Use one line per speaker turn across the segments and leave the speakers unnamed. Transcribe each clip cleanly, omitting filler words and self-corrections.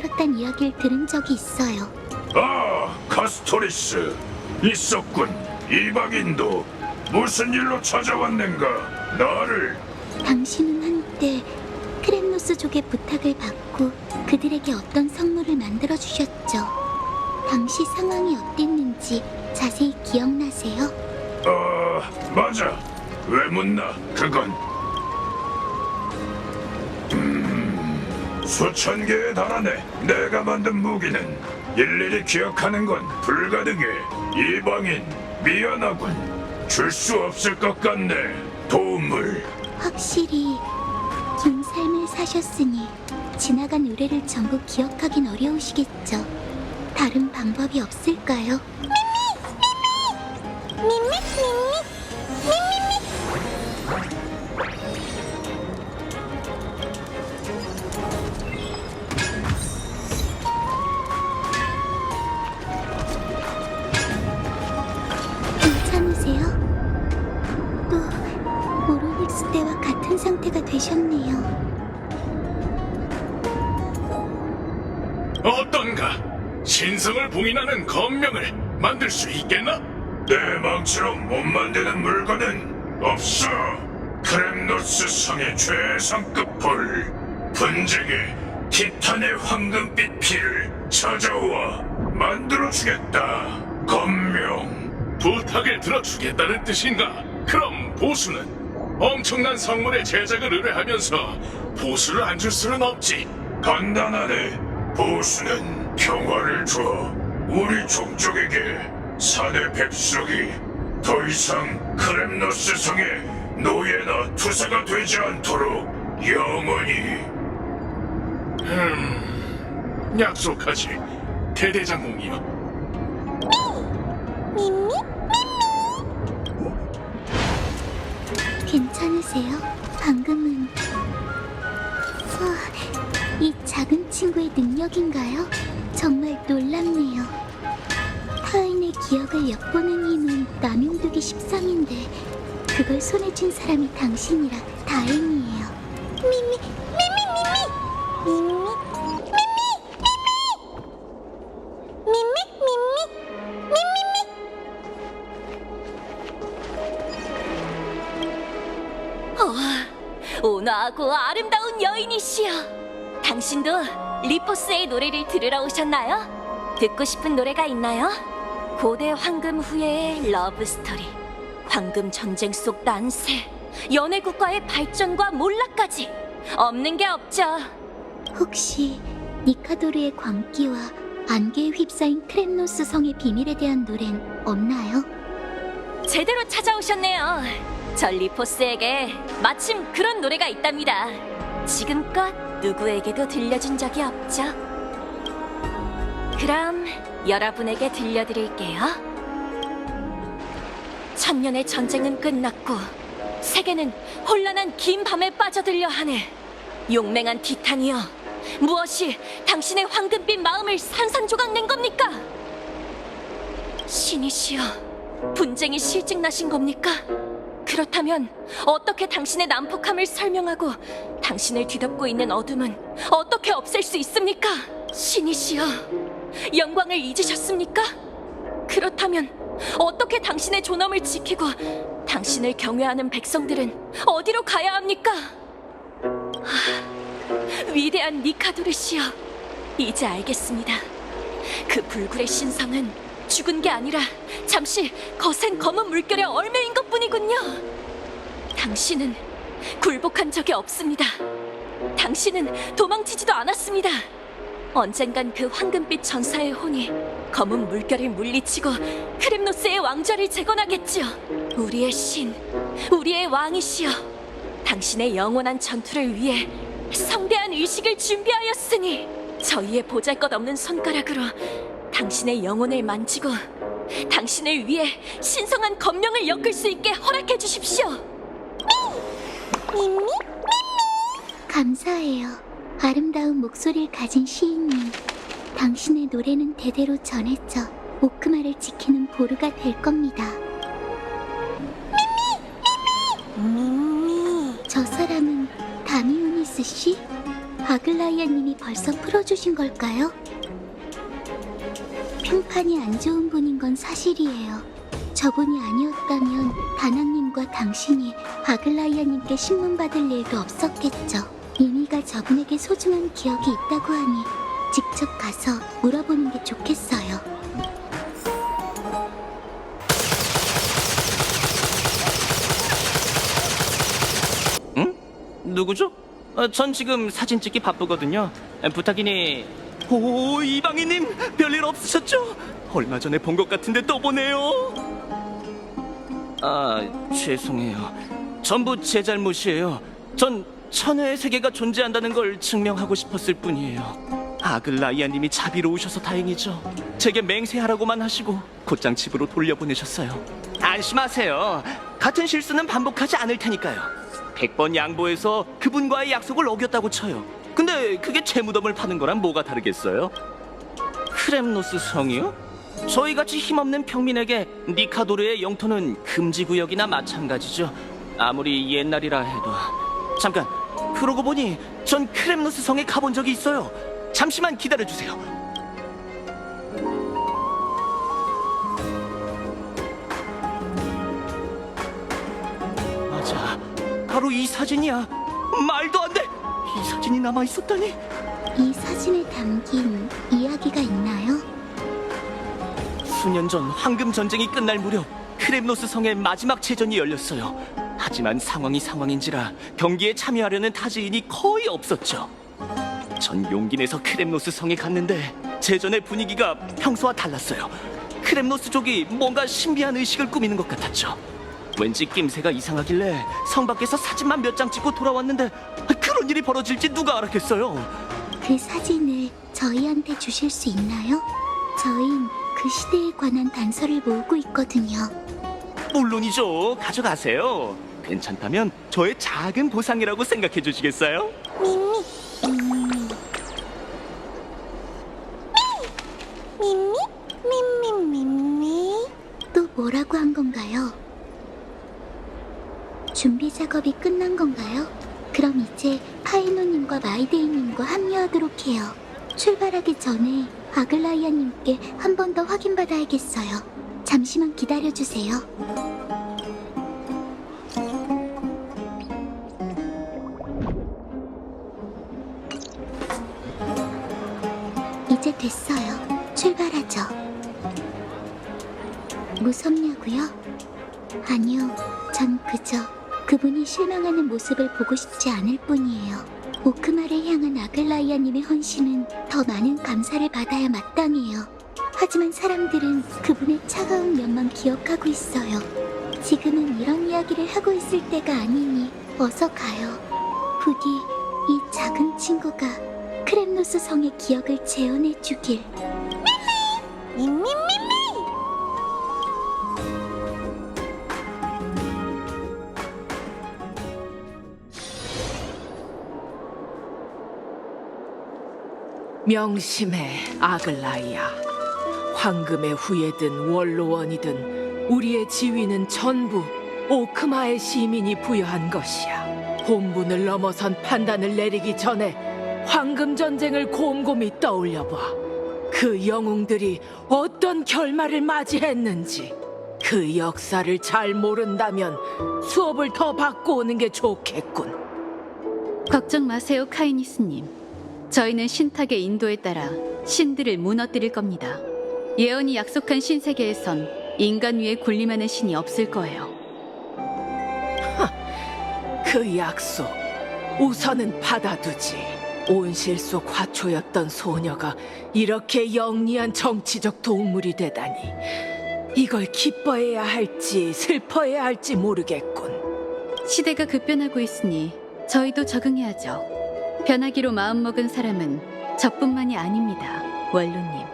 갔단 이야기를 들은 적이 있어요.
아, 카스토리스. 있었군. 이방인도 무슨 일로 찾아왔는가? 나를.
당신은 한때 크렘노스족의 부탁을 받고 그들에게 어떤 선물을 만들어 주셨죠. 당시 상황이 어땠는지 자세히 기억나세요?
맞아. 왜 묻나? 그건 수천 개에 달하네. 내가 만든 무기는 일일이 기억하는 건 불가능해. 이방인, 미안하군. 줄 수 없을 것 같네. 도움을.
확실히 긴 삶을 사셨으니 지나간 의뢰를 전부 기억하긴 어려우시겠죠. 다른 방법이 없을까요? 괜찮으세요? 또 오로닉스 때와 같은 상태가 되셨네요.
어떤가? 신성을 봉인하는 검명을 만들 수 있겠나?
내 망치로 못 만드는 물건은 없어. 크렘노스 성의 최상급 불. 분쟁에 티탄의 황금빛 피를 찾아와 만들어주겠다. 검명.
부탁을 들어주겠다는 뜻인가? 그럼 보수는 엄청난 성물의 제작을 의뢰하면서 보수를 안 줄 수는 없지.
간단하네. 보수는 평화를 줘. 우리 종족에게 사내 백성이 더 이상 크렘노스 성의 노예나 투사가 되지 않도록 영원히.
약속하지, 대대장공이여.
괜찮으세요? 방금은 이 작은 친구의 능력인가요? 정말 놀랍네요. 타인의 기억을 엿보는 힘은 남용두기 13인데 그걸 손에 쥔 사람이 당신이라 다행이에요.
온화하고 아름다운 여인이시여, 당신도 리포스의 노래를 들으러 오셨나요? 듣고 싶은 노래가 있나요? 고대 황금 후예의 러브 스토리, 황금 전쟁 속 난세, 연애 국가의 발전과 몰락까지 없는 게 없죠.
혹시 니카도르의 광기와 안개에 휩싸인 크렘노스 성의 비밀에 대한 노래는 없나요?
제대로 찾아오셨네요. 저 리포스에게 마침 그런 노래가 있답니다. 지금껏 누구에게도 들려준 적이 없죠. 그럼 여러분에게 들려드릴게요. 천년의 전쟁은 끝났고 세계는 혼란한 긴 밤에 빠져들려 하네. 용맹한 티탄이여, 무엇이 당신의 황금빛 마음을 산산조각 낸 겁니까? 신이시여, 분쟁이 실증나신 겁니까? 그렇다면 어떻게 당신의 난폭함을 설명하고 당신을 뒤덮고 있는 어둠은 어떻게 없앨 수 있습니까? 신이시여, 영광을 잊으셨습니까? 그렇다면 어떻게 당신의 존엄을 지키고 당신을 경외하는 백성들은 어디로 가야 합니까? 위대한 니카도르시여, 이제 알겠습니다. 그 불굴의 신성은 죽은 게 아니라 잠시 거센 검은 물결에 얽매인 것뿐이군요. 당신은 굴복한 적이 없습니다. 당신은 도망치지도 않았습니다. 언젠간 그 황금빛 전사의 혼이 검은 물결을 물리치고 크렘노스의 왕좌를 재건하겠지요. 우리의 신, 우리의 왕이시여, 당신의 영원한 전투를 위해 성대한 의식을 준비하였으니 저희의 보잘것없는 손가락으로 당신의 영혼을 만지고 당신을 위해 신성한 검령을 엮을 수 있게 허락해 주십시오.
감사해요. 아름다운 목소리를 가진 시인님. 당신의 노래는 대대로 전해져 오크마를 지키는 보루가 될 겁니다. 저 사람은 다미오니스 씨? 아글라이아님이 벌써 풀어주신 걸까요? 평판이 안 좋은 분인 건 사실이에요. 저분이 아니었다면 다낭님과 당신이 아글라이아님께 신문받을 일도 없었겠죠. 이미가 저분에게 소중한 기억이 있다고 하니 직접 가서 물어보는 게 좋겠어요.
누구죠? 전 지금 사진 찍기 바쁘거든요. 부탁이니... 오, 이방희님! 별일 없으셨죠? 얼마 전에 본 것 같은데 또 보네요. 아, 죄송해요. 전부 제 잘못이에요. 전 천혜의 세계가 존재한다는 걸 증명하고 싶었을 뿐이에요. 아글라이아님이 자비로우셔서 다행이죠. 제게 맹세하라고만 하시고 곧장 집으로 돌려보내셨어요. 안심하세요. 같은 실수는 반복하지 않을 테니까요. 100번 양보해서 그분과의 약속을 어겼다고 쳐요. 근데 그게 제 무덤을 파는 거랑 뭐가 다르겠어요? 크렘노스 성이요? 저희같이 힘없는 평민에게 니카도르의 영토는 금지구역이나 마찬가지죠. 아무리 옛날이라 해도. 잠깐, 그러고 보니 전 크렘노스 성에 가본 적이 있어요. 잠시만 기다려주세요. 맞아, 바로 이 사진이야. 말도 안 돼! 이 사진이 남아있었다니.
이 사진에 담긴 이야기가 있나요?
수년 전 황금 전쟁이 끝날 무렵 크렘노스 성의 마지막 체전이 열렸어요. 하지만 상황이 상황인지라 경기에 참여하려는 타지인이 거의 없었죠. 전 용기 내서 크렘노스 성에 갔는데 제전의 분위기가 평소와 달랐어요. 크렘노스족이 뭔가 신비한 의식을 꾸미는 것 같았죠. 왠지 낌새가 이상하길래 성 밖에서 사진만 몇 장 찍고 돌아왔는데 그런 일이 벌어질지 누가 알았겠어요.
그 사진을 저희한테 주실 수 있나요? 저흰 그 시대에 관한 단서를 모으고 있거든요.
물론이죠. 가져가세요. 괜찮다면 저의 작은 보상이라고 생각해 주시겠어요?
또 뭐라고 한 건가요? 준비 작업이 끝난 건가요? 그럼 이제 파이노님과 마이데이님과 합류하도록 해요. 출발하기 전에 아글라이아님께 한 번 더 확인받아야겠어요. 잠시만 기다려주세요. 이제 됐어요. 출발하죠. 무섭냐고요? 아니요, 전 그저 그분이 실망하는 모습을 보고 싶지 않을 뿐이에요. 오크마를 향한 아글라이아님의 헌신은 더 많은 감사를 받아야 마땅해요. 하지만 사람들은 그분의 차가운 면만 기억하고 있어요. 지금은 이런 이야기를 하고 있을 때가 아니니 어서 가요. 부디 이 작은 친구가 크렘노스 성의 기억을 재현해 주길.
명심해, 아글라이아. 황금의 후예든 원로원이든 우리의 지위는 전부 오크마의 시민이 부여한 것이야. 본분을 넘어선 판단을 내리기 전에 황금 전쟁을 곰곰이 떠올려봐. 그 영웅들이 어떤 결말을 맞이했는지. 그 역사를 잘 모른다면 수업을 더 받고 오는 게 좋겠군.
걱정 마세요, 카이니스님. 저희는 신탁의 인도에 따라 신들을 무너뜨릴 겁니다. 예언이 약속한 신세계에선 인간 위에 군림하는 신이 없을 거예요.
그 약속 우선은 받아두지. 온실 속 화초였던 소녀가 이렇게 영리한 정치적 동물이 되다니. 이걸 기뻐해야 할지 슬퍼해야 할지 모르겠군.
시대가 급변하고 있으니 저희도 적응해야죠. 변하기로 마음먹은 사람은 저뿐만이 아닙니다, 원로님.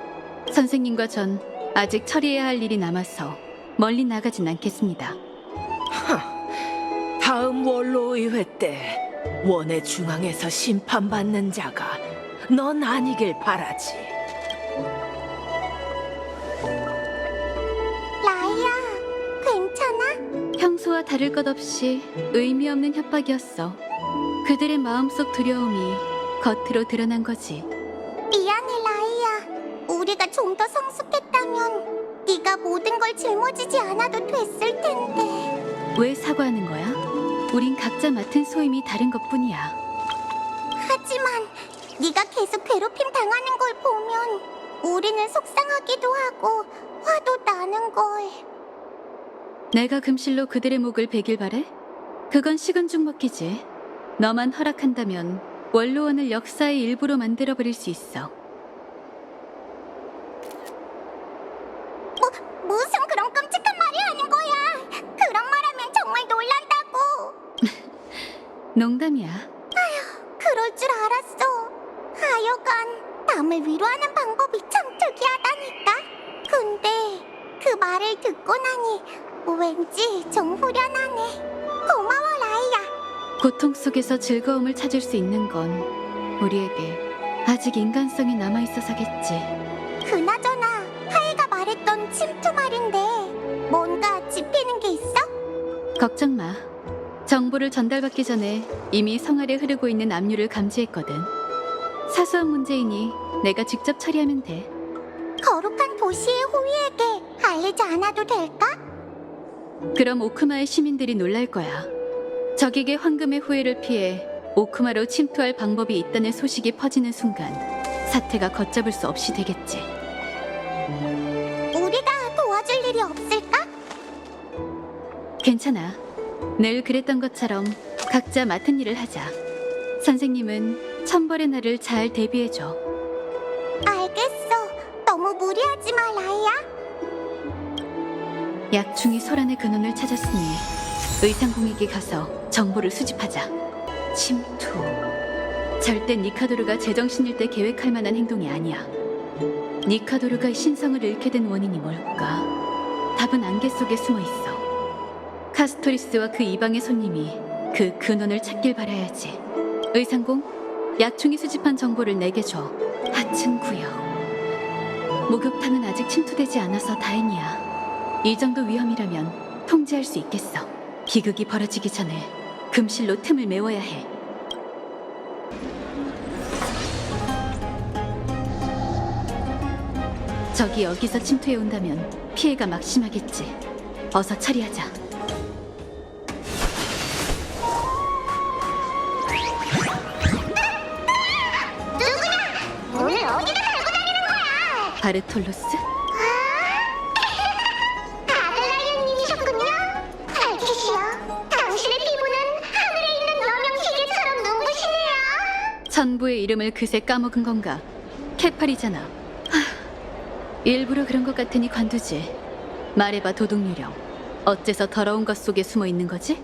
선생님과 전 아직 처리해야 할 일이 남아서 멀리 나가진 않겠습니다.
다음 원로의회 때 원의 중앙에서 심판받는 자가 넌 아니길 바라지.
라이야, 괜찮아?
평소와 다를 것 없이 의미 없는 협박이었어. 그들의 마음속 두려움이 겉으로 드러난 거지.
미안해, 라이야. 우리가 좀 더 성숙했다면 네가 모든 걸 짊어지지 않아도 됐을 텐데.
왜 사과하는 거야? 우린 각자 맡은 소임이 다른 것뿐이야.
하지만 네가 계속 괴롭힘 당하는 걸 보면 우리는 속상하기도 하고 화도 나는 걸.
내가 금실로 그들의 목을 베길 바래? 그건 식은 죽 먹기지. 너만 허락한다면 원로원을 역사의 일부로 만들어버릴 수 있어.
무슨 그런 끔찍한 말이 하는 거야. 그런 말하면 정말 놀란다고.
농담이야.
그럴 줄 알았어. 하여간 남을 위로하는 방법이 참 특이하다니까. 근데 그 말을 듣고 나니 왠지 좀 후련하네. 고마워, 라이야.
고통 속에서 즐거움을 찾을 수 있는 건 우리에게 아직 인간성이 남아있어서겠지.
그나저나 하이가 말했던 침투 말인데 뭔가 짚히는 게 있어?
걱정 마. 정보를 전달받기 전에 이미 성 아래 흐르고 있는 압류를 감지했거든. 사소한 문제이니 내가 직접 처리하면 돼.
거룩한 도시의 호위에게 알리지 않아도 될까?
그럼 오크마의 시민들이 놀랄 거야. 적에게 황금의 후회를 피해 오크마로 침투할 방법이 있다는 소식이 퍼지는 순간 사태가 걷잡을 수 없이 되겠지.
우리가 도와줄 일이 없을까?
괜찮아. 늘 그랬던 것처럼 각자 맡은 일을 하자. 선생님은 천벌의 날을 잘 대비해줘.
알겠어. 너무 무리하지 마, 라이야.
약충이 소란의 근원을 찾았으니 의상공에게 가서 정보를 수집하자. 침투. 절대 니카도르가 제정신일 때 계획할 만한 행동이 아니야. 니카도르가 신성을 잃게 된 원인이 뭘까? 답은 안개 속에 숨어 있어. 카스토리스와 그 이방의 손님이 그 근원을 찾길 바라야지. 의상공, 약충이 수집한 정보를 내게 줘. 하층 구역. 목욕탕은 아직 침투되지 않아서 다행이야. 이 정도 위험이라면 통제할 수 있겠어. 비극이 벌어지기 전에 금실로 틈을 메워야 해. 적이 여기서 침투해 온다면 피해가 막심하겠지. 어서 처리하자.
오늘 어디를 달고 다니는 거야?
바르톨로스?
아들라이언님이셨군요. 알키시오. 당신의 피부는 하늘에 있는 여명시계처럼 눈부시네요.
천부의 이름을 그새 까먹은 건가? 케팔이잖아. 일부러 그런 것 같으니 관두지. 말해봐, 도둑유령. 어째서 더러운 것 속에 숨어 있는 거지?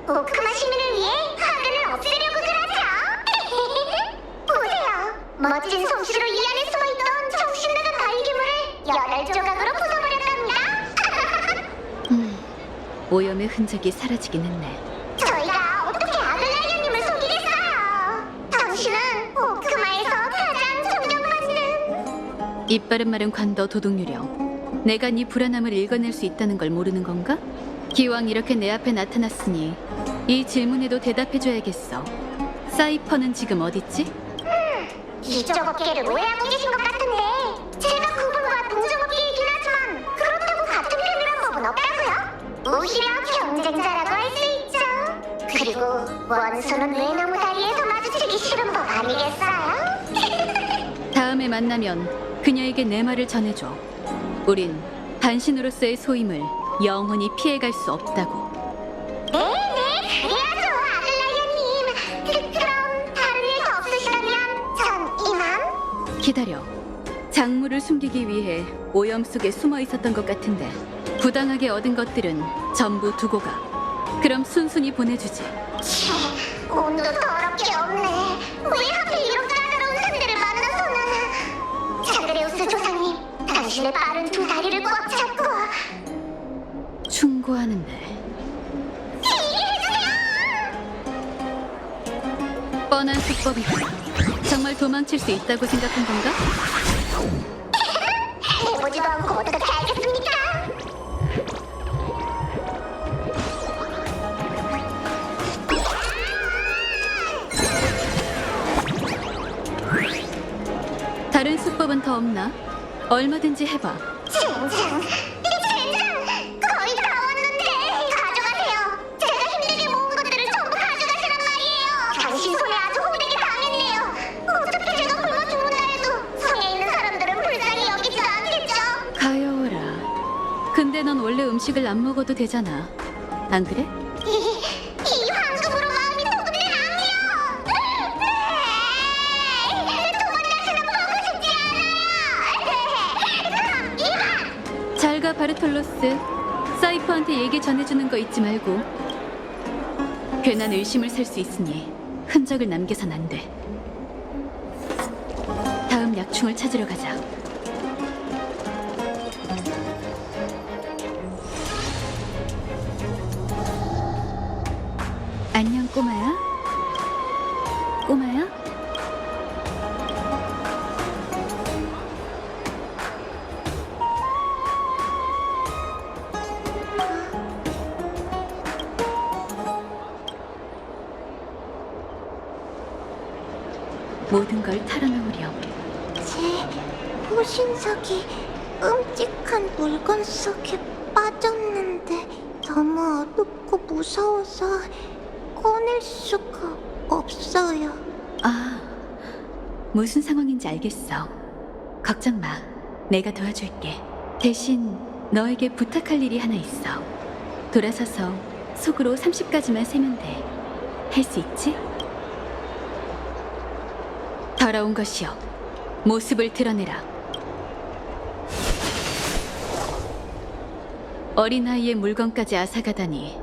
오크마 시민을 위해 화근을 없애려고 그러죠. 보세요. 멋진 솜씨로 이 안에 숨어있던 정신나간 바위괴물을 8조각으로 부숴버렸답니다.
오염의 흔적이 사라지긴 했네.
저희가 어떻게 아들라이언님을 속이겠어요? 당신은 오크마에서 가장 존경받는...
입 바른 말은 관둬, 도둑유령. 내가 네 불안함을 읽어낼 수 있다는 걸 모르는 건가? 기왕 이렇게 내 앞에 나타났으니 이 질문에도 대답해줘야겠어. 사이퍼는 지금 어딨지?
이쪽 업계를 오해하고 계신 것 같은데 제가 그분과 동종업계이긴 하지만 그렇다고 같은 편이란 법은 없다고요? 오히려 경쟁자라고 할 수 있죠. 그리고 원수는 외나무 다리에서 마주치기 싫은 법 아니겠어요?
다음에 만나면 그녀에게 내 말을 전해줘. 우린 반신으로서의 소임을 영원히 피해갈 수 없다고.
네네, 그래야죠, 아들라이언님. 그럼 다른 일 더 없으시다면 전 이만.
기다려. 작물을 숨기기 위해 오염 속에 숨어 있었던 것 같은데 부당하게 얻은 것들은 전부 두고 가. 그럼 순순히 보내주지.
온도 더럽게 없네. 왜 하필 이런 까다로운 상대를 만나서는. 자그레우스 조상님, 당신의 빠른 두 다리를 꽉 잡고
충고하는데. 뻔한 수법이다. 정말 도망칠 수 있다고 생각한 건가?
해보지도 않고 어떻게 알겠습니까?
다른 수법은 더 없나? 얼마든지 해봐.
젠장! 거의 다 왔는데 가져가세요. 제가 힘들게 모은 것들을 전부 가져가시란 말이에요. 당신 손에 아주 호되게 당했네요. 어차피 제가 굶어 죽는다 해도 성에 있는 사람들은 불쌍히 여기지 않겠죠?
가여워라. 근데 넌 원래 음식을 안 먹어도 되잖아. 안 그래?
이 황금으로 마음이 도구들 아니요. 두 번 다시는 보고 싶지 않아요. 그럼 이만.
잘 가, 바르톨로스. 사이퍼한테 얘기 전해주는 거 잊지 말고. 괜한 의심을 살 수 있으니 흔적을 남겨선 안 돼. 다음 약충을 찾으러 가자. 안녕, 꼬마야. 꼬마야? 모든 걸 털어놓으렴.
제 호신석이 끔찍한 물건 속에 빠졌는데 너무 어둡고 무서워서 꺼낼 수가 없어요.
아, 무슨 상황인지 알겠어. 걱정 마. 내가 도와줄게. 대신 너에게 부탁할 일이 하나 있어. 돌아서서 속으로 30까지만 세면 돼. 할 수 있지? 더러운 것이여, 모습을 드러내라. 어린아이의 물건까지 앗아가다니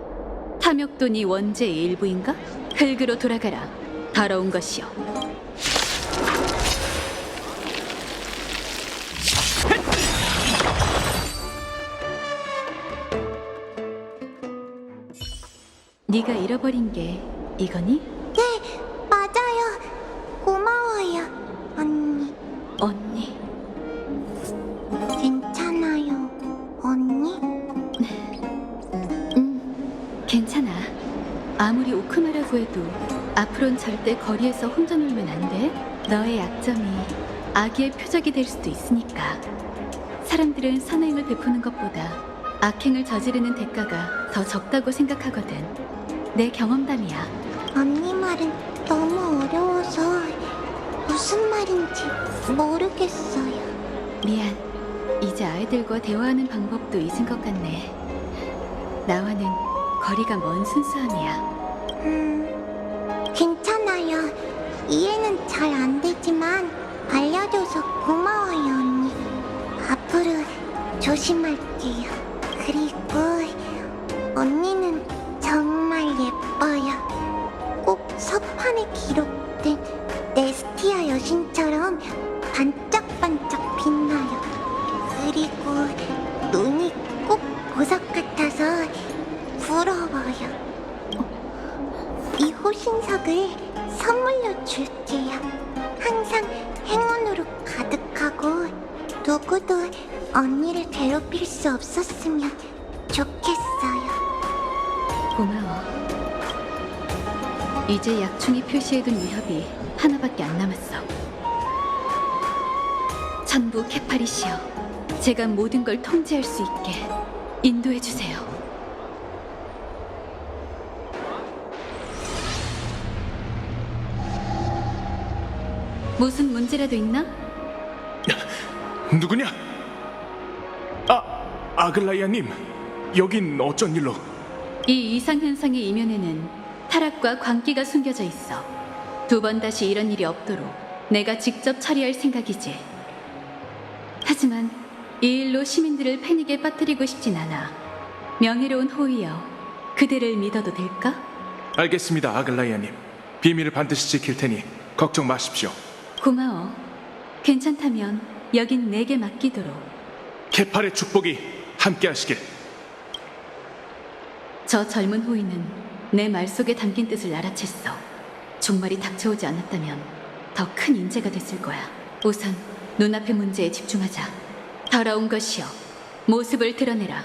탐욕도 네 원죄의 일부인가? 흙으로 돌아가라. 더러운 것이여. 네가 잃어버린 게 이거니?
네, 맞아요. 고마워요, 언니.
언니.
괜찮아요, 언니?
괜찮아. 아무리 오크마라고 해도 앞으로는 절대 거리에서 혼자 놀면 안 돼. 너의 약점이 악의 표적이 될 수도 있으니까. 사람들은 선행을 베푸는 것보다 악행을 저지르는 대가가 더 적다고 생각하거든. 내 경험담이야.
언니 말은 너무 어려워서 무슨 말인지 모르겠어요.
미안. 이제 아이들과 대화하는 방법도 잊은 것 같네. 나와는 거리가 먼 순수함이야.
괜찮아요. 이해는 잘 안 되지만 알려줘서 고마워요, 언니. 앞으로 조심할게요. 그리고 언니는 정말 예뻐요. 꼭 서판에 기록된 네스티아 여신처럼 반짝반짝 빛나요. 그리고 눈이 꼭 보석 같아서 부러워요. 이 호신석을 선물로 줄게요. 항상 행운으로 가득하고 누구도 언니를 괴롭힐 수 없었으면 좋겠어요.
고마워. 이제 약충이 표시해둔 위협이 하나밖에 안 남았어. 천부 케파리시여, 제가 모든 걸 통제할 수 있게 인도해주세요. 무슨 문제라도 있나?
누구냐? 아글라이아님, 여긴 어쩐 일로?
이 이상현상의 이면에는 타락과 광기가 숨겨져 있어. 두 번 다시 이런 일이 없도록 내가 직접 처리할 생각이지. 하지만 이 일로 시민들을 패닉에 빠뜨리고 싶진 않아. 명예로운 호위여, 그대를 믿어도 될까?
알겠습니다, 아글라이아님. 비밀을 반드시 지킬 테니 걱정 마십시오.
고마워. 괜찮다면 여긴 내게 맡기도록.
케팔의 축복이 함께하시길.
저 젊은 호위는 내 말 속에 담긴 뜻을 알아챘어. 종말이 닥쳐오지 않았다면 더 큰 인재가 됐을 거야. 우선 눈앞의 문제에 집중하자. 더러운 것이여, 모습을 드러내라.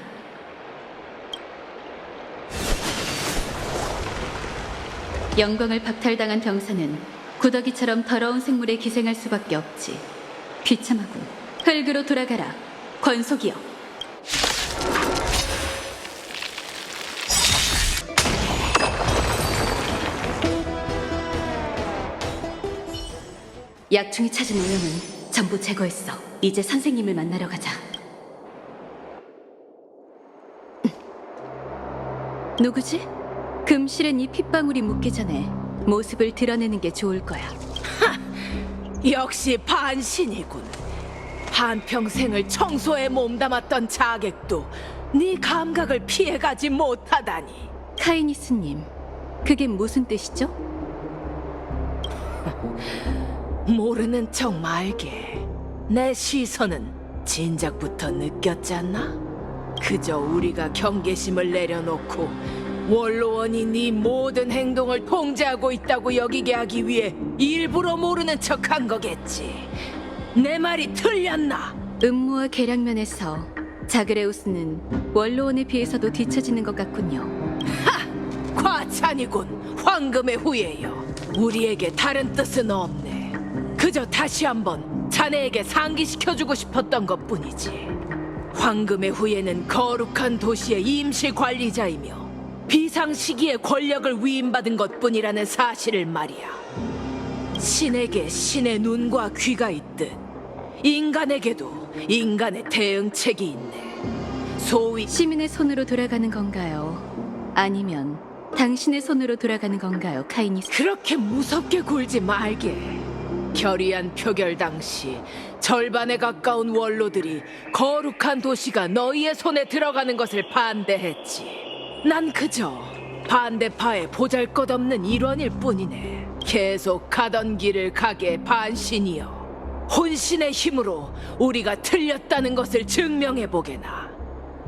영광을 박탈당한 병사는 구더기처럼 더러운 생물에 기생할 수밖에 없지. 비참하군. 흙으로 돌아가라. 권속이여. 약충이 찾은 오염은 전부 제거했어. 이제 선생님을 만나러 가자. 누구지? 금실에 네 핏방울이 묻기 전에 모습을 드러내는 게 좋을 거야.
역시 반신이군. 한평생을 청소에 몸담았던 자객도 네 감각을 피해가지 못하다니.
카이니스님, 그게 무슨 뜻이죠?
모르는 척 말게. 내 시선은 진작부터 느꼈잖아. 그저 우리가 경계심을 내려놓고 원로원이 네 모든 행동을 통제하고 있다고 여기게 하기 위해 일부러 모르는 척한 거겠지. 내 말이 틀렸나?
음모와 계량면에서 자그레우스는 원로원에 비해서도 뒤처지는 것 같군요.
과찬이군. 황금의 후예여. 우리에게 다른 뜻은 없네. 그저 다시 한번 자네에게 상기시켜주고 싶었던 것뿐이지. 황금의 후예는 거룩한 도시의 임시 관리자이며 비상시기에 권력을 위임받은 것뿐이라는 사실을 말이야. 신에게 신의 눈과 귀가 있듯 인간에게도 인간의 대응책이 있네. 소위
시민의 손으로 돌아가는 건가요? 아니면 당신의 손으로 돌아가는 건가요, 카이니스?
그렇게 무섭게 굴지 말게. 결의안 표결 당시 절반에 가까운 원로들이 거룩한 도시가 너희의 손에 들어가는 것을 반대했지. 난 그저 반대파의 보잘것없는 일원일 뿐이네. 계속 가던 길을 가게 반신이여. 혼신의 힘으로 우리가 틀렸다는 것을 증명해보게나.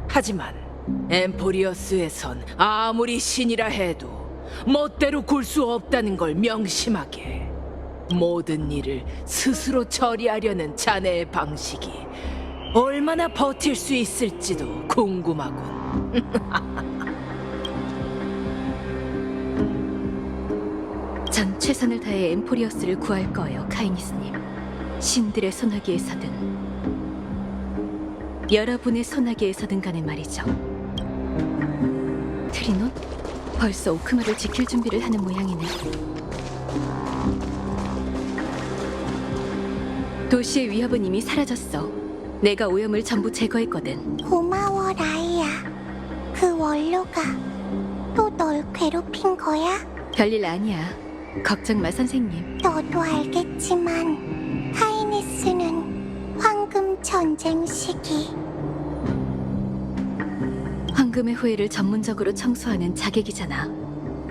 하지만 엠포리어스에선 아무리 신이라 해도 멋대로 굴 수 없다는 걸 명심하게. 모든 일을 스스로 처리하려는 자네의 방식이 얼마나 버틸 수 있을지도 궁금하군.
전 최선을 다해 엠포리어스를 구할 거예요, 카이니스님. 신들의 소나기에서든 여러분의 소나기에서든 간에 말이죠. 트리논? 벌써 오크마를 지킬 준비를 하는 모양이네. 도시의 위협은 이미 사라졌어. 내가 오염을 전부 제거했거든.
고마워, 라이야. 그 원로가 또 널 괴롭힌 거야?
별일 아니야. 걱정 마, 선생님.
너도 알겠지만 카이니스는 황금 전쟁 시기
황금의 후예를 전문적으로 청소하는 자객이잖아.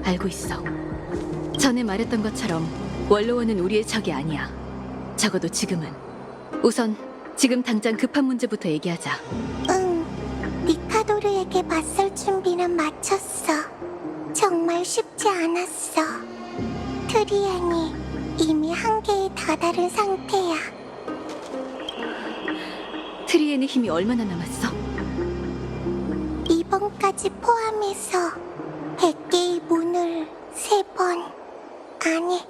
알고 있어. 전에 말했던 것처럼 원로원은 우리의 적이 아니야. 적어도 지금은. 우선 지금 당장 급한 문제부터 얘기하자.
응, 니카도르에게 맞설 준비는 마쳤어. 정말 쉽지 않았어. 트리안이 이미 한계에 다다른 상태야.
트리엔의 힘이 얼마나 남았어?
이번까지 포함해서 100개의 문을 3번, 아니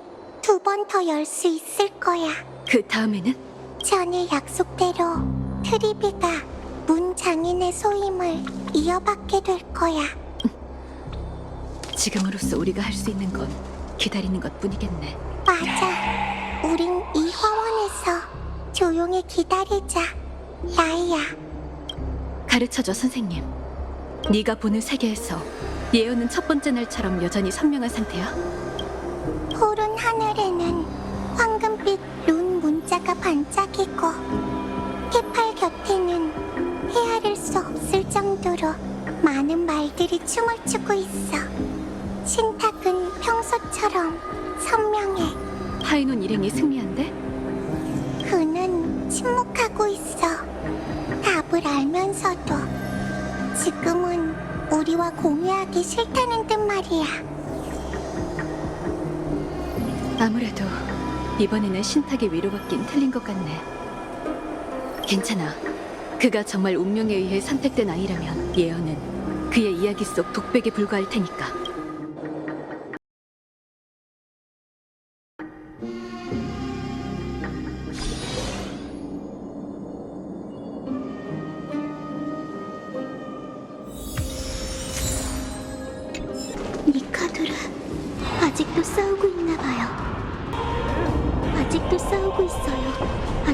2번 더 열 수 있을 거야.
그 다음에는?
전에 약속대로 트리비가 문 장인의 소임을 이어받게 될 거야.
지금으로서 우리가 할 수 있는 건 기다리는 것뿐이겠네.
맞아. 우린 이 화원에서 조용히 기다리자, 라이야.
가르쳐줘, 선생님. 네가 보는 세계에서 예언은 첫 번째 날처럼 여전히 선명한 상태야?
푸른 하늘에는 황금빛 룬 문자가 반짝이고 해팔 곁에는 헤아릴 수 없을 정도로 많은 말들이 춤을 추고 있어. 신탁은 평소처럼 선명해.
파이논 일행이 승리한대?
그는 침묵하고 있어. 답을 알면서도 지금은 우리와 공유하기 싫다는 듯 말이야.
아무래도 이번에는 신탁의 위로받긴 틀린 것 같네. 괜찮아. 그가 정말 운명에 의해 선택된 아이라면 예언은 그의 이야기 속 독백에 불과할 테니까.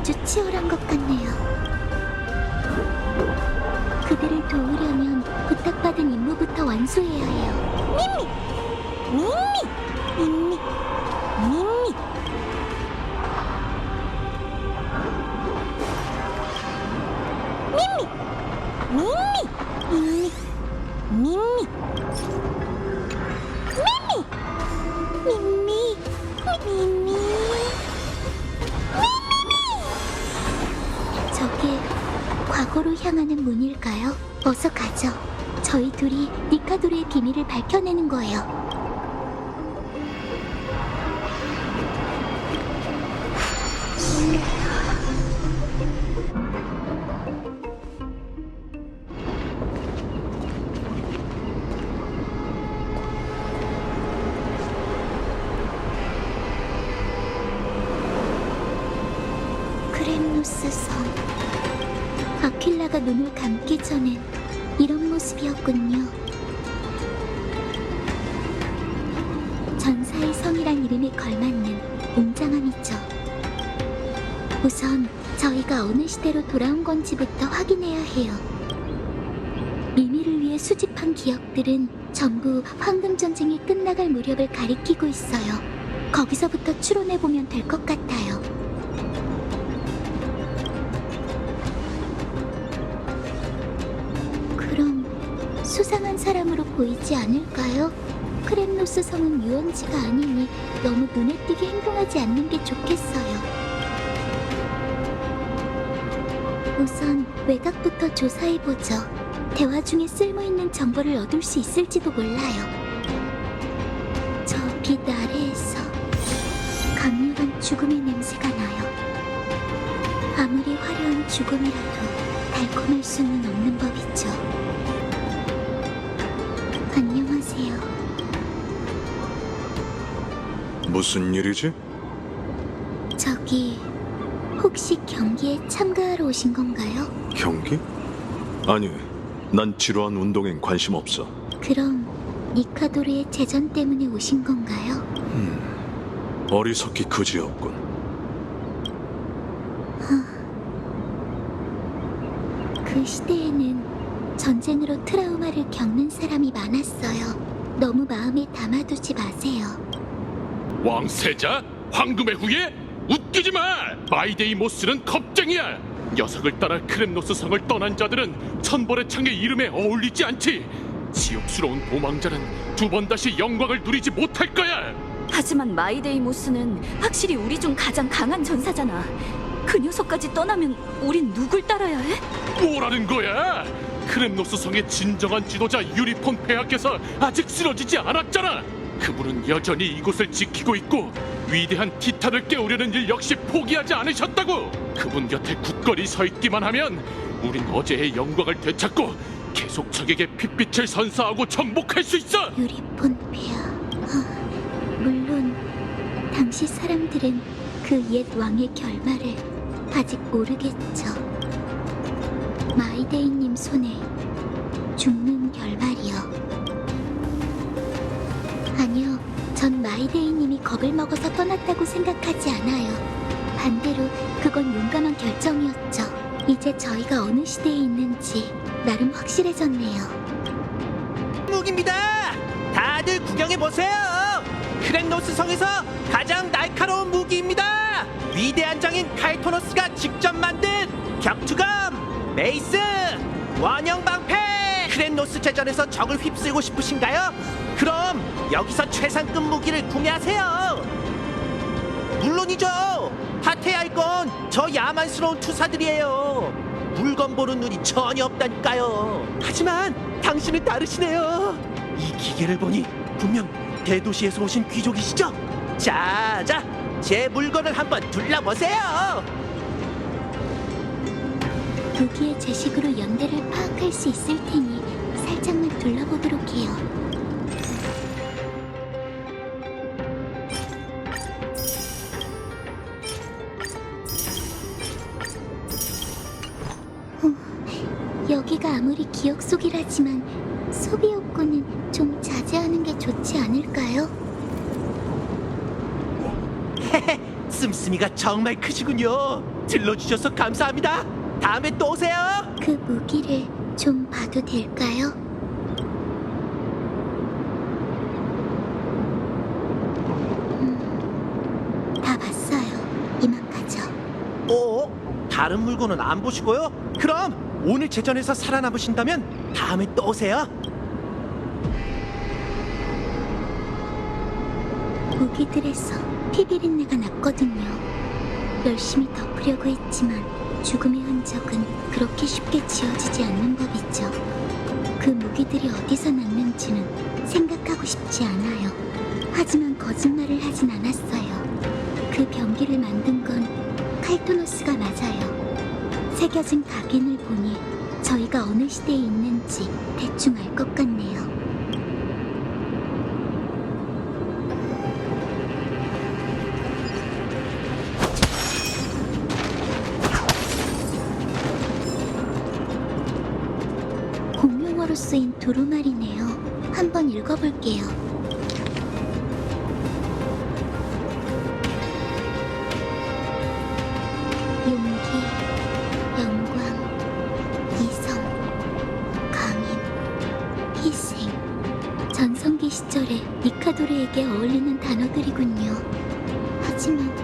아주 치열한 것 같네요. 그들을 도우려면 부탁받은 임무부터 완수해야 해요. 밈미! 밈미! 저게 과거로 향하는 문일까요? 어서 가죠. 저희 둘이 니카도르의 비밀을 밝혀내는 거예요. 크렘노스 성. 아킬라가 눈을 감기 전엔 이런 모습이었군요. 전사의 성이란 이름에 걸맞는 웅장함이죠. 우선 저희가 어느 시대로 돌아온 건지부터 확인해야 해요. 미미를 위해 수집한 기억들은 전부 황금전쟁이 끝나갈 무렵을 가리키고 있어요. 거기서부터 추론해보면 될 것 같아요. 그럼 수상한 사람으로 보이지 않을까요? 크렘노스 성은 유원지가 아니니 너무 눈에 띄게 행동하지 않는 게 좋겠어요. 우선 외곽부터 조사해보죠. 대화 중에 쓸모있는 정보를 얻을 수 있을지도 몰라요. 저 빛 아래에서 강렬한 죽음의 냄새가 나요. 아무리 화려한 죽음이라도 달콤할 수는 없는 법이죠. 안녕하세요.
무슨 일이지?
저기 혹시 경기에 참가하러 오신 건가요?
경기? 아니, 난 지루한 운동엔 관심 없어.
그럼 니카도르의 재전 때문에 오신 건가요?
어리석기 그지없군.
그 시대에는 전쟁으로 트라우마를 겪는 사람이 많았어요. 너무 마음에 담아두지 마세요.
왕세자? 황금의 후예? 웃기지 마! 마이데이모스는 겁쟁이야! 녀석을 따라 크렘노스 성을 떠난 자들은 천벌의 창의 이름에 어울리지 않지! 지옥스러운 도망자는 두 번 다시 영광을 누리지 못할 거야!
하지만 마이데이모스는 확실히 우리 중 가장 강한 전사잖아. 그 녀석까지 떠나면 우린 누굴 따라야 해?
뭐라는 거야? 크렘노스 성의 진정한 지도자 유리폰 폐하께서 아직 쓰러지지 않았잖아! 그분은 여전히 이곳을 지키고 있고 위대한 티탄을 깨우려는 일 역시 포기하지 않으셨다고! 그분 곁에 굳건히 서 있기만 하면 우린 어제의 영광을 되찾고 계속 적에게 핏빛을 선사하고 정복할 수 있어!
유리폰 폐하. 물론 당시 사람들은 그 옛 왕의 결말을 아직 모르겠죠. 마이데이님 손에 죽는 결말이요. 아니요, 전 마이데이님이 겁을 먹어서 떠났다고 생각하지 않아요. 반대로 그건 용감한 결정이었죠. 이제 저희가 어느 시대에 있는지 나름 확실해졌네요.
무기입니다. 다들 구경해 보세요. 크렘노스 성에서 가장 날카로운 무기입니다. 위대한 장인 카이토노스가 직접 만든 격투검, 메이스, 원형 방패. 크렘노스 제전에서 적을 휩쓸고 싶으신가요? 그럼 여기서 최상급 무기를 구매하세요. 물론이죠. 파테야 할 건 저 야만스러운 투사들이에요. 물건 보는 눈이 전혀 없다니까요. 하지만 당신은 다르시네요. 이 기계를 보니 분명 대도시에서 오신 귀족이시죠? 자, 제 물건을 한번 둘러보세요.
무기의 제식으로 연대를 파악할 수 있을 테니 살짝만 둘러보도록 해요. 여기가 아무리 기억 속이라지만 소비 욕구는 좀 자제하는 게 좋지 않을까요?
씀씀이가 정말 크시군요. 들러주셔서 감사합니다. 다음에 또 오세요.
그 무기를 좀 봐도 될까요? 다 봤어요. 이만 가죠.
다른 물건은 안 보시고요? 그럼 오늘 제전에서 살아남으신다면 다음에 또 오세요.
무기들에서 피 비린내가 났거든요. 열심히 덮으려고 했지만 죽음의 흔적은 그렇게 쉽게 지워지지 않는 법이죠. 그 무기들이 어디서 났는지는 생각하고 싶지 않아요. 하지만 거짓말을 하진 않았어요. 그 병기를 만든 건 칼토노스가 맞아요. 새겨진 각인을 보니 저희가 어느 시대에 있는지 대충 알 것 같네요. 공용어로 쓰인 두루마리네요. 한번 읽어볼게요. 용기, 영광, 이성, 강인, 희생. 전성기 시절에 니카도르에게 어울리는 단어들이군요. 하지만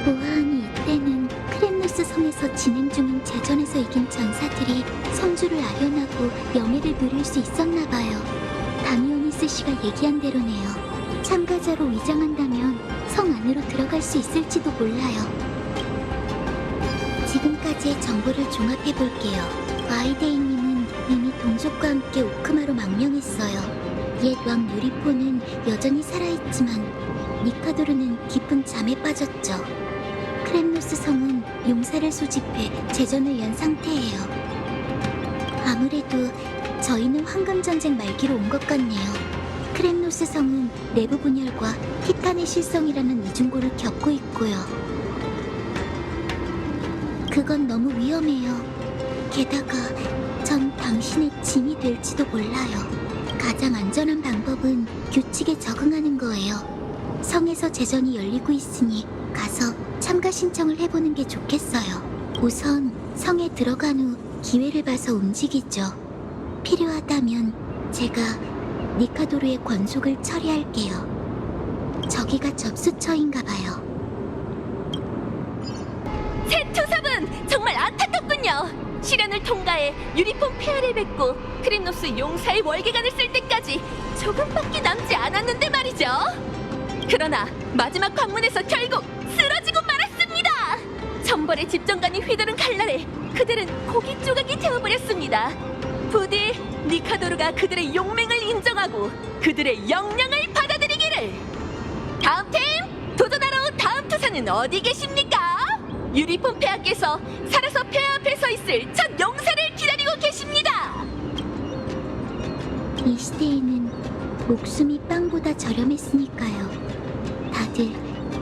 보아하니 이때는 크렘노스 성에서 진행 중인 제전에서 이긴 전사들이 성주를 아련하고 명예를 누릴 수 있었나 봐요. 다미오니스 씨가 얘기한 대로네요. 참가자로 위장한다면 성 안으로 들어갈 수 있을지도 몰라요. 지금까지의 정보를 종합해 볼게요. 와이데이님은 이미 동족과 함께 오크마로 망명했어요. 옛 왕 유리포는 여전히 살아있지만 니카도르는 깊은 잠에 빠졌죠. 크렘노스 성은 용사를 소집해 제전을 연 상태예요. 아무래도 저희는 황금전쟁 말기로 온 것 같네요. 크렘노스 성은 내부 분열과 티탄의 실성이라는 이중고를 겪고 있고요. 그건 너무 위험해요. 게다가 전 당신의 짐이 될지도 몰라요. 가장 안전한 방법은 규칙에 적응하는 거예요. 성에서 제전이 열리고 있으니 가서 참가 신청을 해보는 게 좋겠어요. 우선 성에 들어간 후 기회를 봐서 움직이죠. 필요하다면 제가 니카도르의 권속을 처리할게요. 저기가 접수처인가 봐요.
새 투사분 정말 안타깝군요. 시련을 통과해 유리폼 폐하를 뵙고 크림노스 용사의 월계관을 쓸 때까지 조금밖에 남지 않았는데 말이죠. 그러나 마지막 관문에서 결국 쓰러지고 말았습니다. 천벌의 집정관이 휘두른 칼날에 그들은 고기 조각이 되어버렸습니다. 부디 니카도르가 그들의 용맹을 인정하고 그들의 영령을 받아들이기를. 다음 팀 도전하러 다음 투사는 어디 계십니까? 유리폼 폐하께서 살아서 폐하 앞에 서 있을 첫 용사를 기다리고 계십니다.
이 시대에는 목숨이 빵보다 저렴했으니까요. 다들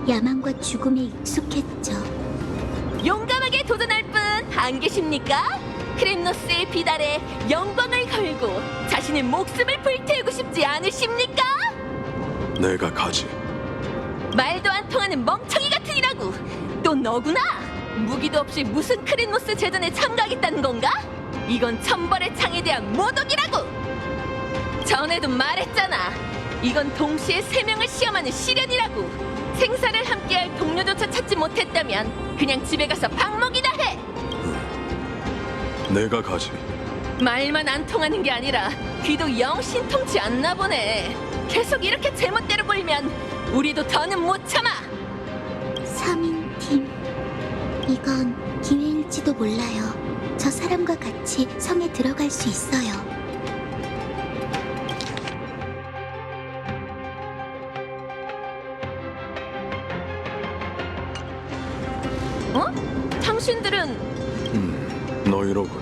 야망과 죽음에 익숙했죠.
용감하게 도전할 분 안 계십니까? 크렘노스의 비달에 영광을 걸고 자신의 목숨을 불태우고 싶지 않으십니까?
내가 가지.
말도 안 통하는 멍청이 같으니라고. 또 너구나. 무기도 없이 무슨 크렘노스 제전에 참가하겠다는 건가? 이건 천벌의 창에 대한 모독이라고. 전에도 말했잖아. 이건 동시에 3명을 시험하는 시련이라고. 생사를 함께할 동료조차 찾지 못했다면 그냥 집에 가서 방목이나 해.
내가 가지.
말만 안 통하는 게 아니라 귀도 영 신통치 않나 보네. 계속 이렇게 제멋대로 굴면 우리도 더는 못 참아.
3인팀. 이건 기회일지도 몰라요. 저 사람과 같이 성에 들어갈 수 있어요.
어? 당신들은
너희로군.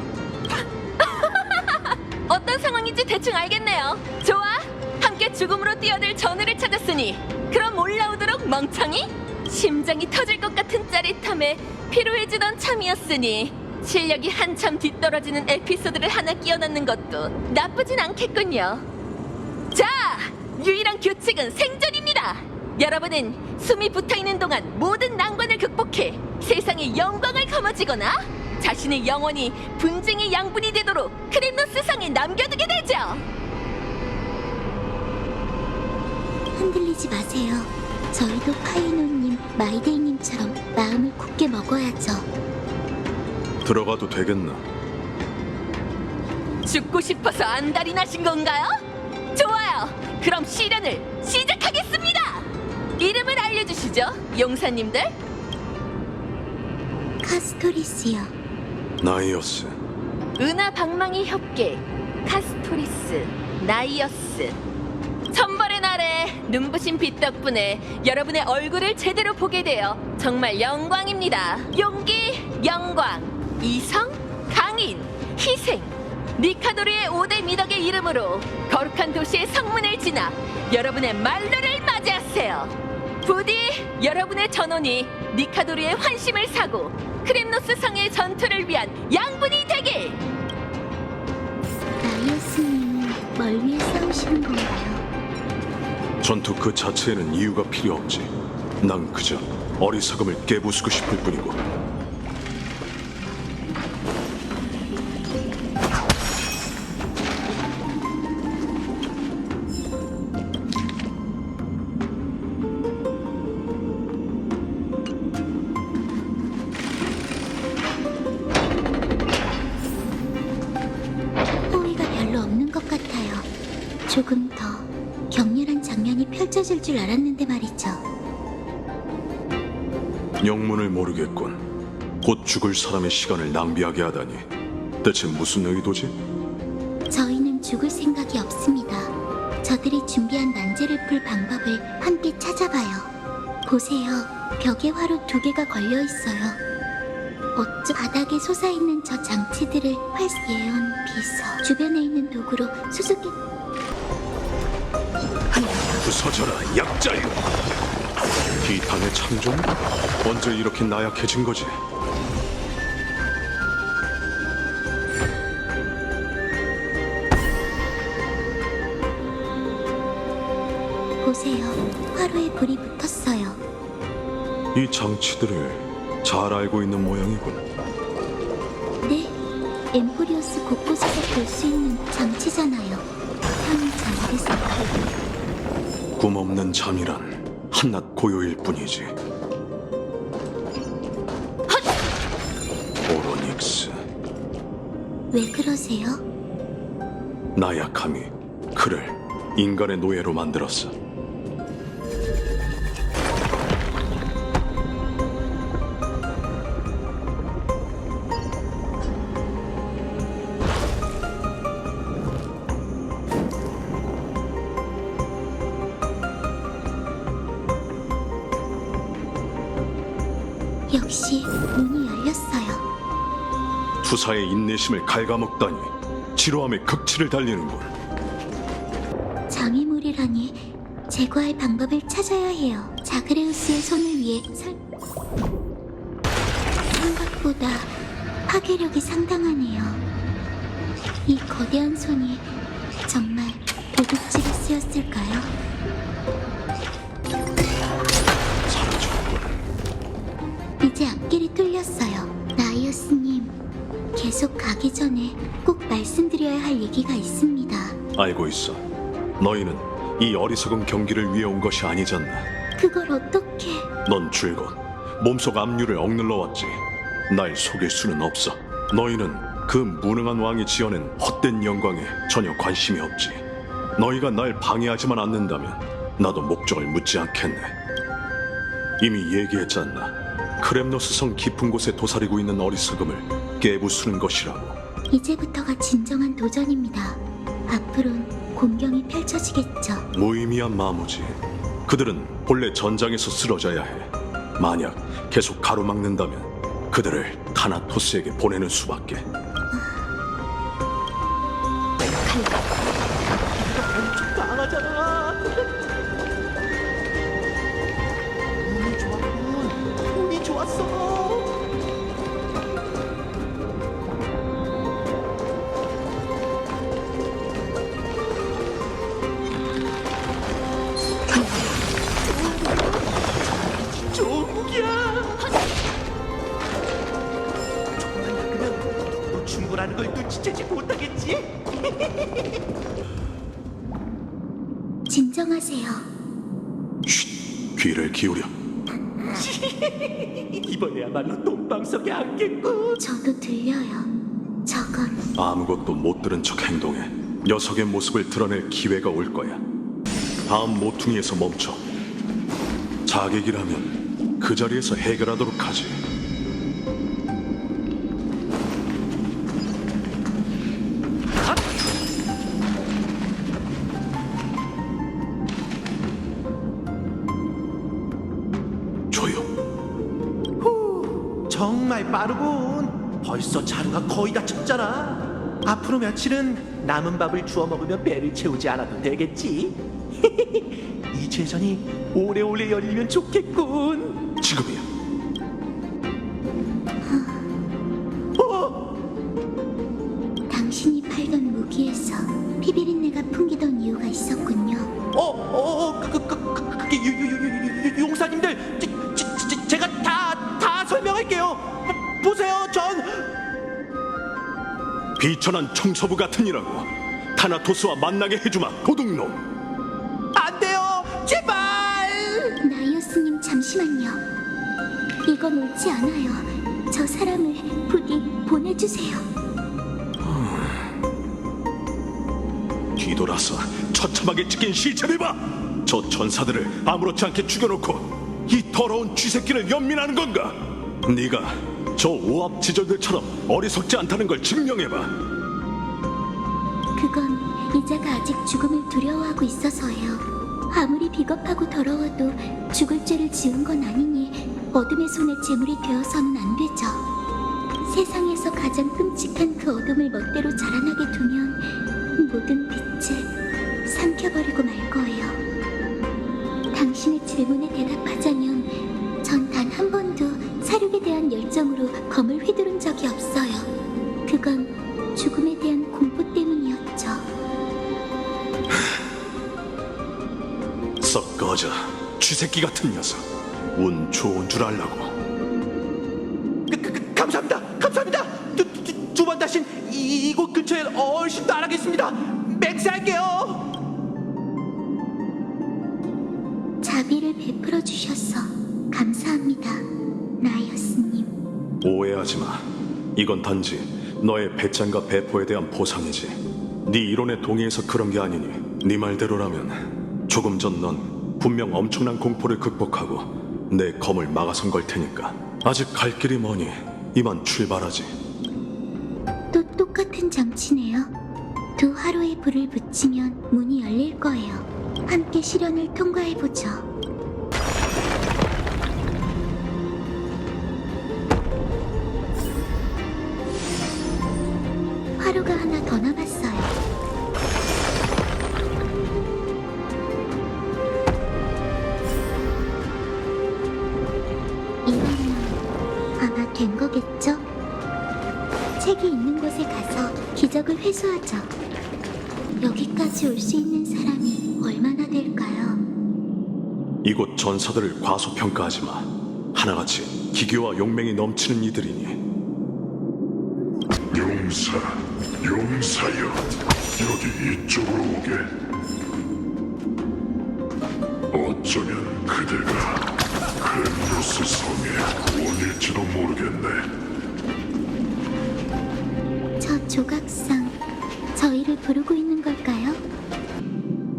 어떤 상황인지 대충 알겠네요. 좋아, 함께 죽음으로 뛰어들 전우를 찾았으니 그럼 올라오도록 멍청이? 심장이 터질 것 같은 짜릿함에 피로해지던 참이었으니 실력이 한참 뒤떨어지는 에피소드를 하나 끼워 넣는 것도 나쁘진 않겠군요. 자, 유일한 규칙은 생존입니다. 여러분은 숨이 붙어있는 동안 모든 난관을 극복해 세상의 영광을 거머쥐거나 자신의 영혼이 분쟁의 양분이 되도록 크림노스 성에 남겨두게 되죠.
흔들리지 마세요. 저희도 파이노님, 마이데이님처럼 마음을 굳게 먹어야죠.
들어가도 되겠나?
죽고 싶어서 안달이 나신 건가요? 좋아요. 그럼 시련을 시작하겠습니다. 이름을 알려주시죠, 용사님들.
카스토리스요.
나이어스.
은하 방망이 협계 카스토리스 나이어스. 천벌의 날에 눈부신 빛 덕분에 여러분의 얼굴을 제대로 보게 되어 정말 영광입니다. 용기, 영광, 이성, 강인, 희생. 니카도르의 5대 미덕의 이름으로 거룩한 도시의 성문을 지나 여러분의 말로를 맞이하세요. 부디 여러분의 전원이 니카도르의 환심을 사고 크림노스 성의 전투를 위한 양분이 되길.
나이어스님은 뭘 위해 싸우시는 건가요?
전투 그 자체에는 이유가 필요 없지. 난 그저 어리석음을 깨부수고 싶을 뿐이고.
호의가 별로 없는 것 같아요. 조금 더 격렬한 장면이 펼쳐질 줄 알았는데 말이죠.
영문을 모르겠군. 곧 죽을 사람의 시간을 낭비하게 하다니. 대체 무슨 의도지?
저희는 죽을 생각이 없습니다. 저들이 준비한 난제를 풀 방법을 함께 찾아봐요. 보세요. 벽에 화로 2개가 걸려 있어요. 어쩌 바닥에 솟아있는 저 장치들을 예언, 비서, 주변에 있는 도구로 수수께
부서져라, 약자여! 비탄의 창조? 언제 이렇게 나약해진 거지?
보세요. 화로에 불이 붙었어요.
이 장치들을 잘 알고 있는 모양이군.
네, 엠포리오스 곳곳에서 볼 수 있는 장치잖아요. 참 잘못했어요.
꿈없는 잠이란 한낱 고요일 뿐이지. 오로닉스,
왜 그러세요?
나약함이 그를 인간의 노예로 만들었어.
역시 문이 열렸어요.
투사의 인내심을 갉아먹다니 지루함의 극치를 달리는군.
장애물이라니 제거할 방법을 찾아야 해요. 자그레우스의 손을 위해 생각보다 파괴력이 상당하네요. 이 거대한 손이 정말 도둑질에 쓰였을까요?
사라졌군.
이제 앞길이 뚫렸어요. 나이어스님, 계속 가기 전에 꼭 말씀드려야 할 얘기가 있습니다.
알고 있어. 너희는 이 어리석은 경기를 위해 온 것이 아니잖나.
그걸 어떻게...
넌 줄곧 몸속 압류를 억눌러 왔지. 날 속일 수는 없어. 너희는 그 무능한 왕이 지어낸 헛된 영광에 전혀 관심이 없지. 너희가 날 방해하지만 않는다면 나도 목적을 묻지 않겠네. 이미 얘기했잖나. 크렘노스 성 깊은 곳에 도사리고 있는 어리석음을 깨부수는 것이라고.
이제부터가 진정한 도전입니다. 앞으론 공경이 펼쳐지겠죠.
무의미한 마무지. 그들은 본래 전장에서 쓰러져야 해. 만약 계속 가로막는다면 그들을 타나토스에게 보내는 수밖에.
강하잖아. 운이 좋았군. 운이 좋았어. 충고라는 걸 눈치채지 못하겠지?
진정하세요.
귀를 기울여.
이번에야말로 똥방석에 앉겠군.
저도 들려요. 저건
아무것도 못 들은 척 행동해. 녀석의 모습을 드러낼 기회가 올 거야. 다음 모퉁이에서 멈춰. 자객이라면 그 자리에서 해결하도록 하지. 조용.
정말 빠르군. 벌써 자루가 거의 다 쳤잖아. 앞으로 며칠은 남은 밥을 주워 먹으며 배를 채우지 않아도 되겠지. 이 제전이 오래오래 열리면 좋겠군.
지금이야.
당신이 팔던 무기에서 피비린내가 풍기던 이유가 있었군요.
그게 용사님들, 제가 다 설명할게요. 보세요, 전
비천한 청소부 같은 이라고. 타나토스와 만나게 해주마, 도둑놈.
안 돼요, 제발.
나이어스님 잠시만요. 이건 옳지 않아요. 저 사람을 부디 보내주세요.
뒤돌아서 처참하게 찢긴 시체를 봐. 저 전사들을 아무렇지 않게 죽여놓고 이 더러운 쥐새끼를 연민하는 건가? 네가 저 오합지졸들처럼 어리석지 않다는 걸 증명해봐.
그건 이자가 아직 죽음을 두려워하고 있어서예요. 아무리 비겁하고 더러워도 죽을 죄를 지은 건 아니니 어둠의 손에 제물이 되어서는 안 되죠. 세상에서 가장 끔찍한 그 어둠을 멋대로 자라나게 두면 모든 빛을 삼켜버리고 말 거예요. 당신의 질문에 대답하자면 전 단 한 번도 사륙에 대한 열정으로 검을 휘두른 적이 없어요. 그건 죽음에 대한 공포 때문이었죠.
썩 꺼져, 쥐새끼 같은 녀석. 운 좋은 줄 알라고.
감사합니다. 두 번 다신 이곳 근처에 얼씬도 안 하겠습니다. 맹세할게요.
자비를 베풀어 주셔서 감사합니다, 나이어스님.
오해하지 마. 이건 단지 너의 배짱과 배포에 대한 보상이지. 네 이론에 동의해서 그런 게 아니니 네 말대로라면 조금 전 넌 분명 엄청난 공포를 극복하고 내 검을 막아선 걸 테니까. 아직 갈 길이 머니 이만 출발하지.
또 똑같은 장치네요. 두 화로에 불을 붙이면 문이 열릴 거예요. 함께 시련을 통과해보죠. 화로가 하나 더 남았어요. 이러면 아마 된 거겠죠? 책이 있는 곳에 가서 기적을 회수하죠. 여기까지 올 수 있는 사람이 얼마나 될까요?
이곳 전사들을 과소평가하지 마. 하나같이 기교와 용맹이 넘치는 이들이니.
용사여, 여기 이쪽으로 오게. 어쩌면 그대가 크렘노스 성의 구원일지도 모르겠네.
저 조각상 저희를 부르고 있는 걸까요?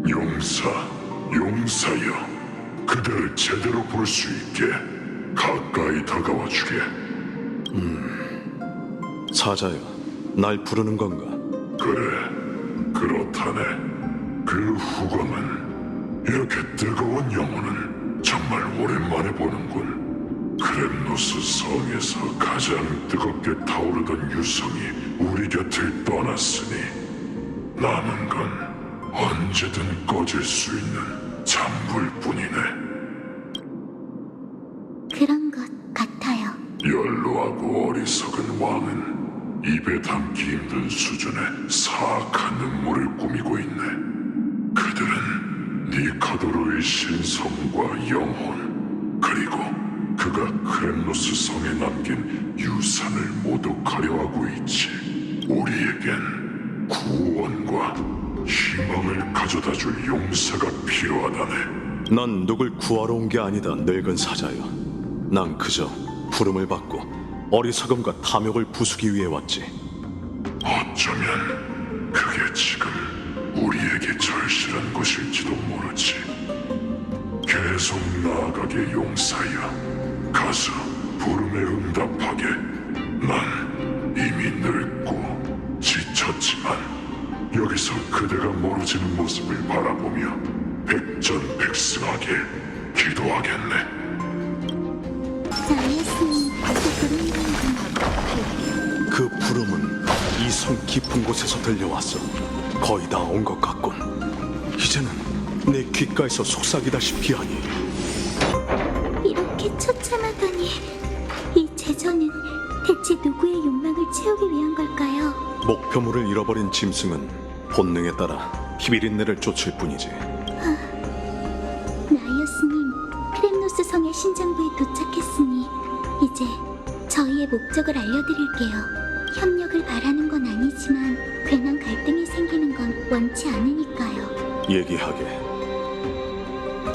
용사여, 그대를 제대로 볼 수 있게 가까이 다가와 주게.
사자여, 날 부르는 건가?
그래, 그렇다네. 그 후광은, 이렇게 뜨거운 영혼은 정말 오랜만에 보는군. 크렘노스 성에서 가장 뜨겁게 타오르던 유성이 우리 곁을 떠났으니 남은 건 언제든 꺼질 수 있는 잔불뿐이네.
그런 것 같아요.
연로하고 어리석은 왕은 입에 담기 힘든 수준의 사악한 음모를 꾸미고 있네. 그들은 니카도르의 신성과 영혼, 그리고 그가 크렘노스 성에 남긴 유산을 모독하려 하고 있지. 우리에겐 구원과 희망을 가져다줄 용사가 필요하다네.
난 누굴 구하러 온 게 아니다, 늙은 사자여. 난 그저 부름을 받고 어리석음과 탐욕을 부수기 위해 왔지.
어쩌면 그게 지금 우리에게 절실한 것일지도 모르지. 계속 나아가게 용사여. 가서 부름에 응답하게. 난 이미 늙고 지쳤지만 여기서 그대가 멀어지는 모습을 바라보며 백전백승하게 기도하겠네.
나이스님, 그 부름이라는
그 부름은 이 성 깊은 곳에서 들려왔어. 거의 다 온 것 같군. 이제는 내 귓가에서 속삭이다시피 하니.
이렇게 처참하다니. 이 제전은 대체 누구의 욕망을 채우기 위한 걸까요?
목표물을 잃어버린 짐승은 본능에 따라 히비린내를 쫓을 뿐이지.
나이어스님, 크렘노스 성의 신장부에 도착했으니 이제 저희의 목적을 알려드릴게요. 협력을 바라는 건 아니지만 괜한 갈등이 생기는 건 원치 않으니까요.
얘기하게.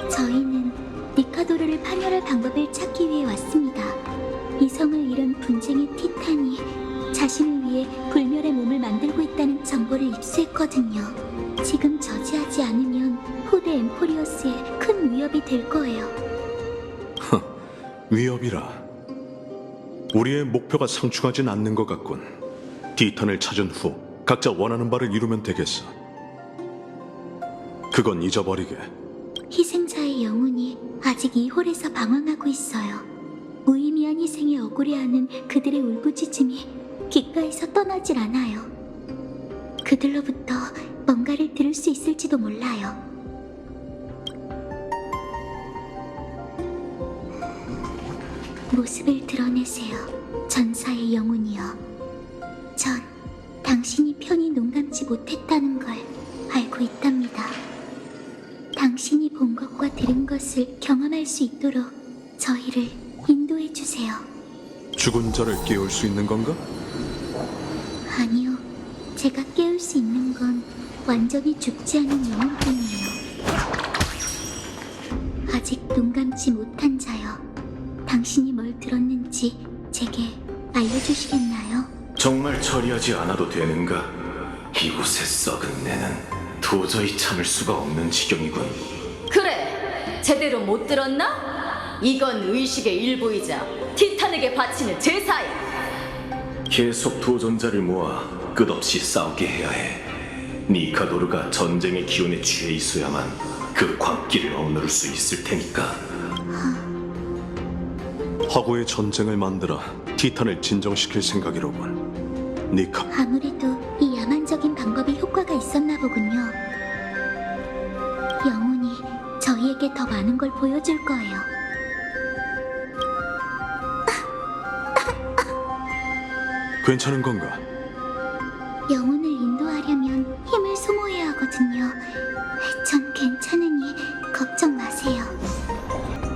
저희는 니카도르를 파멸할 방법을 찾기 위해 왔습니다. 이 성을 잃은 분쟁의 티탄이 자신을 위해 불멸의 몸을 만들고 있다는 정보를 입수했거든요. 지금 저지하지 않으면 후대 엠포리어스에 큰 위협이 될 거예요.
위협이라. 우리의 목표가 상충하진 않는 것 같군. 티탄을 찾은 후 각자 원하는 바를 이루면 되겠어. 그건 잊어버리게.
희생자의 영혼이 아직 이 홀에서 방황하고 있어요. 무의미한 희생에 억울해하는 그들의 울부짖음이 귓가에서 떠나질 않아요. 그들로부터 뭔가를 들을 수 있을지도 몰라요. 모습을 드러내세요, 전사의 영혼이여. 전 당신이 편히 눈 감지 못했다는 걸 알고 있답니다. 당신이 본 것과 들은 것을 경험할 수 있도록 저희를 인도해 주세요.
죽은 자를 깨울 수 있는 건가?
아니요, 제가 깨울 수 있는 건 완전히 죽지 않은 영혼뿐이에요. 아직 눈 감지 못한 자여, 당신이 뭘 들었는지 제게 알려주시겠나요?
정말 처리하지 않아도 되는가? 이곳의 썩은 내는 도저히 참을 수가 없는 지경이군.
그래, 제대로 못 들었나? 이건 의식의 일부이자 티탄에게 바치는 제사야.
계속 도전자를 모아 끝없이 싸우게 해야 해. 니카도르가 전쟁의 기운에 취해 있어야만 그 광기를 억누를 수 있을 테니까.
화구의 전쟁을 만들어 티탄을 진정시킬 생각이로군. 니카,
아무래도 이 야만적인 방법이 효과가 있었나 보군요. 영혼이 저희에게 더 많은 걸 보여줄 거예요.
괜찮은 건가?
영혼을 인도하려면 힘을 소모해야 하거든요. 전 괜찮으니 걱정 마세요.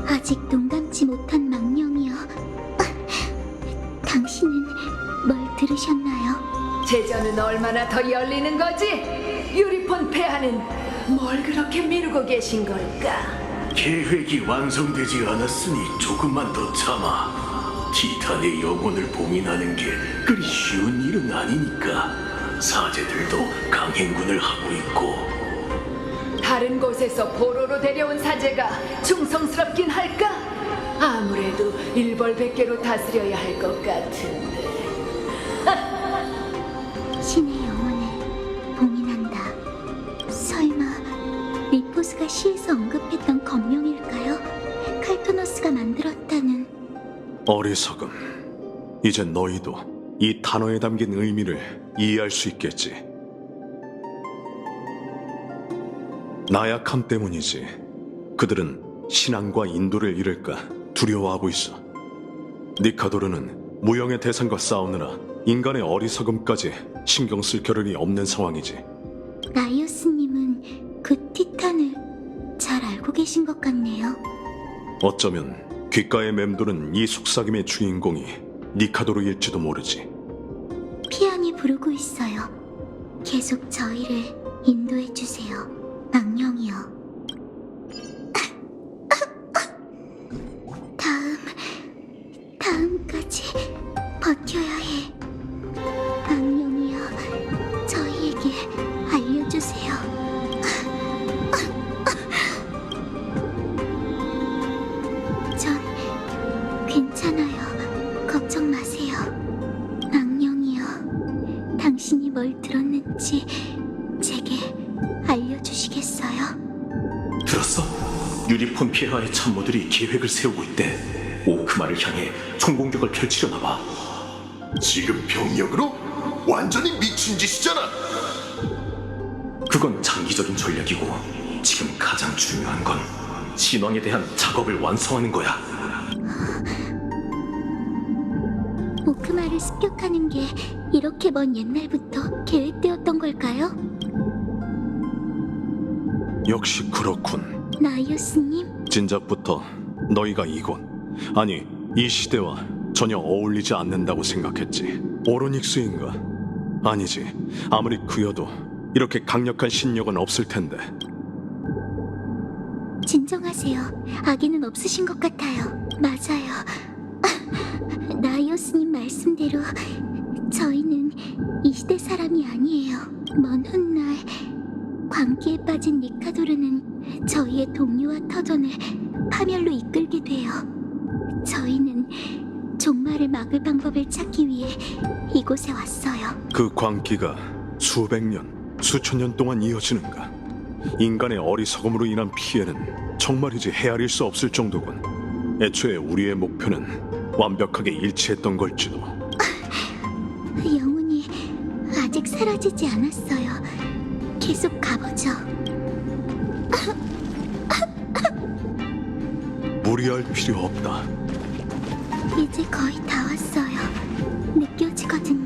아직 눈 감지 못한 망령이여. 당신은 뭘 들으셨나요?
제전은 얼마나 더 열리는 거지? 유리폰 폐하는 뭘 그렇게 미루고 계신 걸까?
계획이 완성되지 않았으니 조금만 더 참아. 티탄의 영혼을 봉인하는 게 그리 쉬운 일은 아니니까. 사제들도 강행군을 하고 있고.
다른 곳에서 보로로 데려온 사제가 충성스럽긴 할까? 아무래도 일벌백계로 다스려야 할 것 같은데.
신의 영혼을 봉인한다. 설마 리포스가 시에서 언급했던 검명일까요? 칼토너스가 만들었다는.
어리석음. 이제 너희도 이 단어에 담긴 의미를 이해할 수 있겠지. 나약함 때문이지. 그들은 신앙과 인도를 잃을까 두려워하고 있어. 니카도르는 무형의 대상과 싸우느라 인간의 어리석음까지 신경 쓸 겨를이 없는 상황이지.
나이어스님은 그 티탄을 잘 알고 계신 것 같네요.
어쩌면 귓가에 맴도는 이 속삭임의 주인공이 니카도르일지도 모르지.
피아니 악령이 부르고 있어요. 계속 저희를 인도해 주세요. 악령이요. 다음까지 버텨야 해. 악령이여, 저희에게 알려주세요. 전 괜찮아요. 걱정 마세요. 악령이여, 당신이 뭘 들었는지 제게 알려주시겠어요?
들었어? 유리폰 폐하의 참모들이 계획을 세우고 있대. 오크마를 향해 총공격을 펼치려나 봐.
지금 병력으로? 완전히 미친 짓이잖아.
그건 장기적인 전략이고 지금 가장 중요한 건 신왕에 대한 작업을 완성하는 거야.
오크마를 습격하는 게 이렇게 먼 옛날부터 계획되었던 걸까요?
역시 그렇군.
나이오스님,
진작부터 너희가 이곳, 아니 이 시대와 전혀 어울리지 않는다고 생각했지. 오로닉스인가? 아니지. 아무리 그여도 이렇게 강력한 신력은 없을 텐데.
진정하세요. 악의는 없으신 것 같아요. 맞아요. 나이오스님 말씀대로 저희는 이 시대 사람이 아니에요. 먼 훗날 광기에 빠진 니카도르는 저희의 동료와 터전을 파멸로 이끌게 돼요. 저희는 종말을 막을 방법을 찾기 위해 이곳에 왔어요.
그 광기가 수백 년, 수천 년 동안 이어지는가? 인간의 어리석음으로 인한 피해는 정말이지 헤아릴 수 없을 정도군. 애초에 우리의 목표는 완벽하게 일치했던 걸지도.
영혼이 아직 사라지지 않았어요. 계속 가보죠.
무리할 필요 없다.
이제 거의 다 왔어요. 느껴지거든요.